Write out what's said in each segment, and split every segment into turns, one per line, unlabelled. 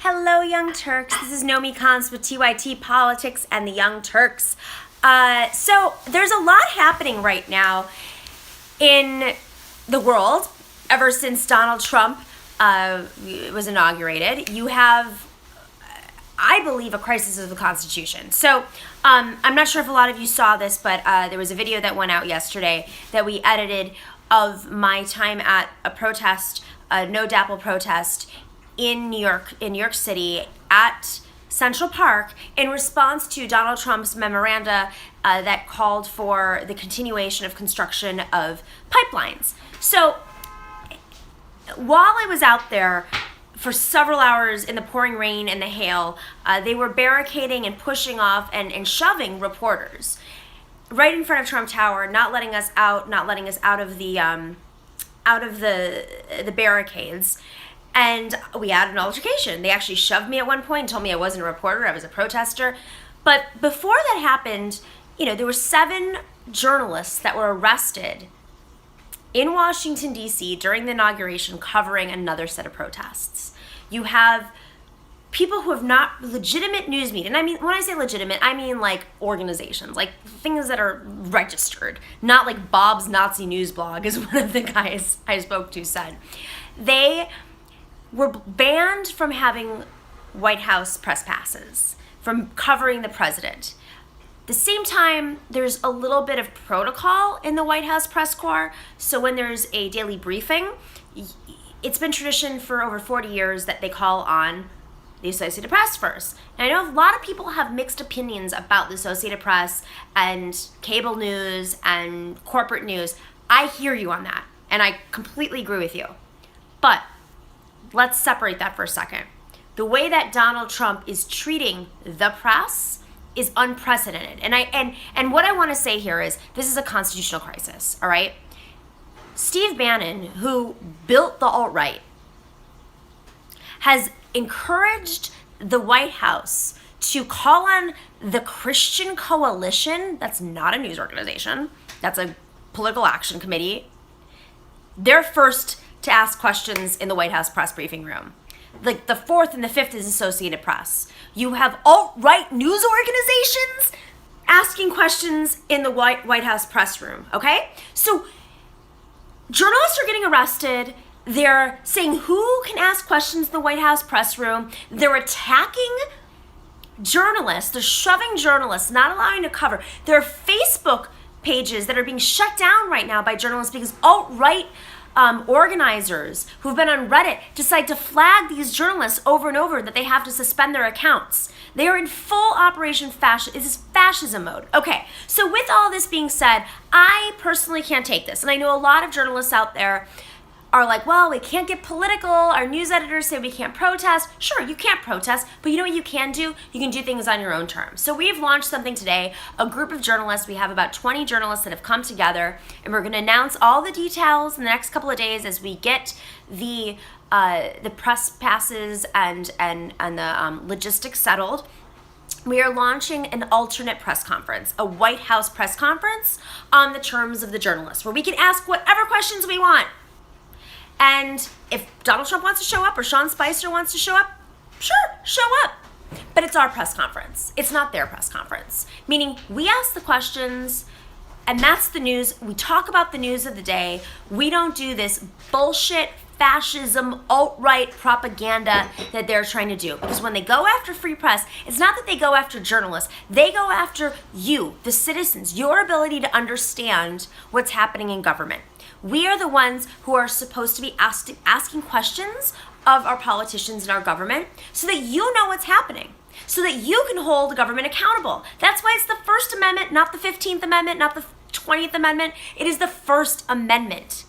Hello, Young Turks. This is Nomi Kans with TYT Politics and the Young Turks. So there's a lot happening right now in the world ever since Donald Trump was inaugurated. You have, I believe, a crisis of the Constitution. So I'm not sure if a lot of you saw this, but there was a video that went out yesterday that we edited of my time at a protest, a No DAPL protest in New York City at Central Park in response to Donald Trump's memoranda that called for the continuation of construction of pipelines. So while I was out there for several hours in the pouring rain and the hail, they were barricading and pushing off and shoving reporters right in front of Trump Tower, not letting us out of the barricades. And we had an altercation. They actually shoved me at one point and told me I wasn't a reporter, I was a protester. But before that happened, there were 7 journalists that were arrested in Washington, D.C. during the inauguration covering another set of protests. You have people who have not legitimate news media. And I mean, when I say legitimate, I mean like organizations, like things that are registered, not like Bob's Nazi News Blog, is one of the guys I spoke to said. They were banned from having White House press passes, from covering the president. At the same time, there's a little bit of protocol in the White House press corps. So when there's a daily briefing, it's been tradition for over 40 years that they call on the Associated Press first. And I know a lot of people have mixed opinions about the Associated Press and cable news and corporate news. I hear you on that, and I completely agree with you. But let's separate that for a second. The way that Donald Trump is treating the press is unprecedented. And what I want to say here is this is a constitutional crisis, all right? Steve Bannon, who built the alt-right, has encouraged the White House to call on the Christian Coalition, that's not a news organization, that's a political action committee. They're first to ask questions in the White House press briefing room. Like the 4th and the 5th is Associated Press. You have alt-right news organizations asking questions in the White House press room, okay? So journalists are getting arrested. They're saying who can ask questions in the White House press room. They're attacking journalists. They're shoving journalists, not allowing to cover. There are Facebook pages that are being shut down right now by journalists because alt-right organizers who've been on Reddit decide to flag these journalists over and over that they have to suspend their accounts. They are in full operation fascism. This is fascism mode. Okay, so with all this being said, I personally can't take this. And I know a lot of journalists out there are like, well, we can't get political. Our news editors say we can't protest. Sure, you can't protest, but you know what you can do? You can do things on your own terms. So we've launched something today, a group of journalists. We have about 20 journalists that have come together, and we're gonna announce all the details in the next couple of days as we get the press passes and the logistics settled. We are launching an alternate press conference, a White House press conference on the terms of the journalists, where we can ask whatever questions we want. And if Donald Trump wants to show up or Sean Spicer wants to show up, sure, show up. But it's our press conference. It's not their press conference. Meaning we ask the questions and that's the news. We talk about the news of the day. We don't do this bullshit fascism, alt-right propaganda that they're trying to do. Because when they go after free press, it's not that they go after journalists. They go after you, the citizens, your ability to understand what's happening in government. We are the ones who are supposed to be asking questions of our politicians and our government so that you know what's happening, so that you can hold the government accountable. That's why it's the First Amendment, not the 15th Amendment, not the 20th Amendment. It is the First Amendment.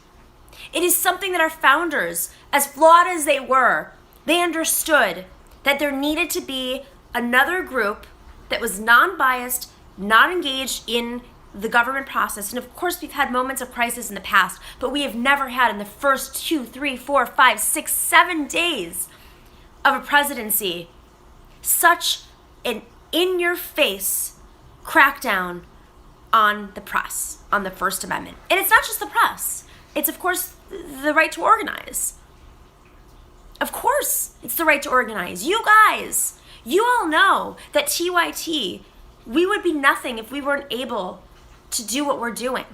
It is something that our founders, as flawed as they were, they understood that there needed to be another group that was non-biased, not engaged in the government process. And of course, we've had moments of crisis in the past, but we have never had in the first 2, 3, 4, 5, 6, 7 days of a presidency such an in-your-face crackdown on the press, on the First Amendment. And it's not just the press. It's, of course, the right to organize. Of course, It's the right to organize. You guys, you all know that TYT, we would be nothing if we weren't able to do what we're doing.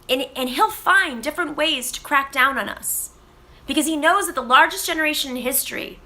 And he'll find different ways to crack down on us because he knows that the largest generation in history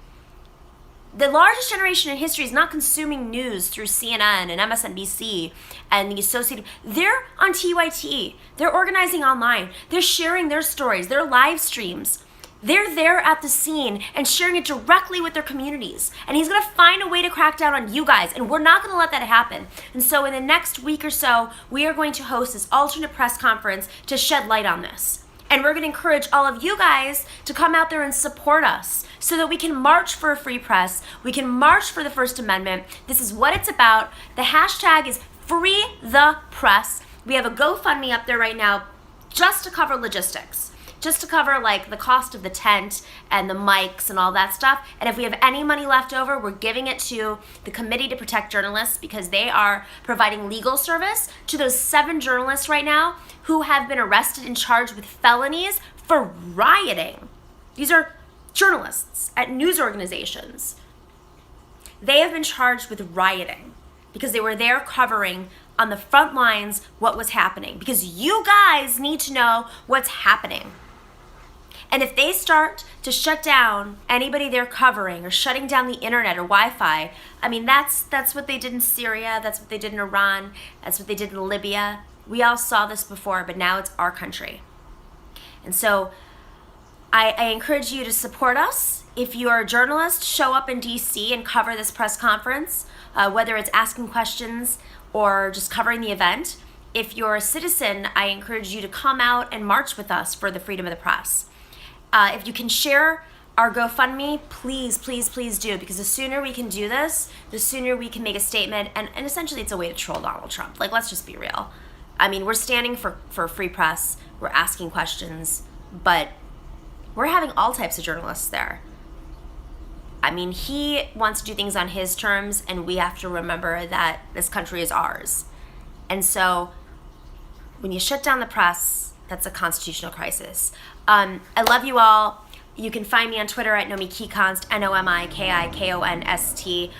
is not consuming news through CNN and MSNBC and the Associated. They're on TYT. They're organizing online. They're sharing their stories, their live streams. They're there at the scene and sharing it directly with their communities. And he's going to find a way to crack down on you guys. And we're not going to let that happen. And so in the next week or so, we are going to host this alternate press conference to shed light on this. And we're going to encourage all of you guys to come out there and support us so that we can march for a free press. We can march for the First Amendment. This is what it's about. The hashtag is Free the Press. We have a GoFundMe up there right now just to cover logistics. Just to cover like the cost of the tent and the mics and all that stuff. And if we have any money left over, we're giving it to the Committee to Protect Journalists because they are providing legal service to those 7 journalists right now who have been arrested and charged with felonies for rioting. These are journalists at news organizations. They have been charged with rioting because they were there covering on the front lines what was happening because you guys need to know what's happening. And if they start to shut down anybody they're covering or shutting down the internet or Wi-Fi, I mean, that's what they did in Syria. That's what they did in Iran. That's what they did in Libya. We all saw this before, but now it's our country. And so I encourage you to support us. If you are a journalist, show up in DC and cover this press conference, whether it's asking questions or just covering the event. If you're a citizen, I encourage you to come out and march with us for the freedom of the press. If you can share our GoFundMe, please, please, please do, because the sooner we can do this, the sooner we can make a statement, and essentially it's a way to troll Donald Trump. Like, let's just be real. I mean, we're standing for free press, we're asking questions, but we're having all types of journalists there. I mean, he wants to do things on his terms, and we have to remember that this country is ours. And so when you shut down the press, that's a constitutional crisis. I love you all. You can find me on Twitter at NomiKikonst, NomiKikonst.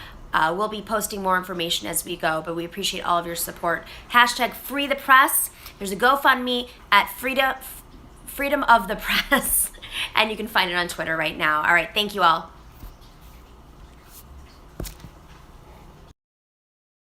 We'll be posting more information as we go, but we appreciate all of your support. Hashtag Free the Press. There's a GoFundMe at Freedom of the Press, and you can find it on Twitter right now. All right, thank you all.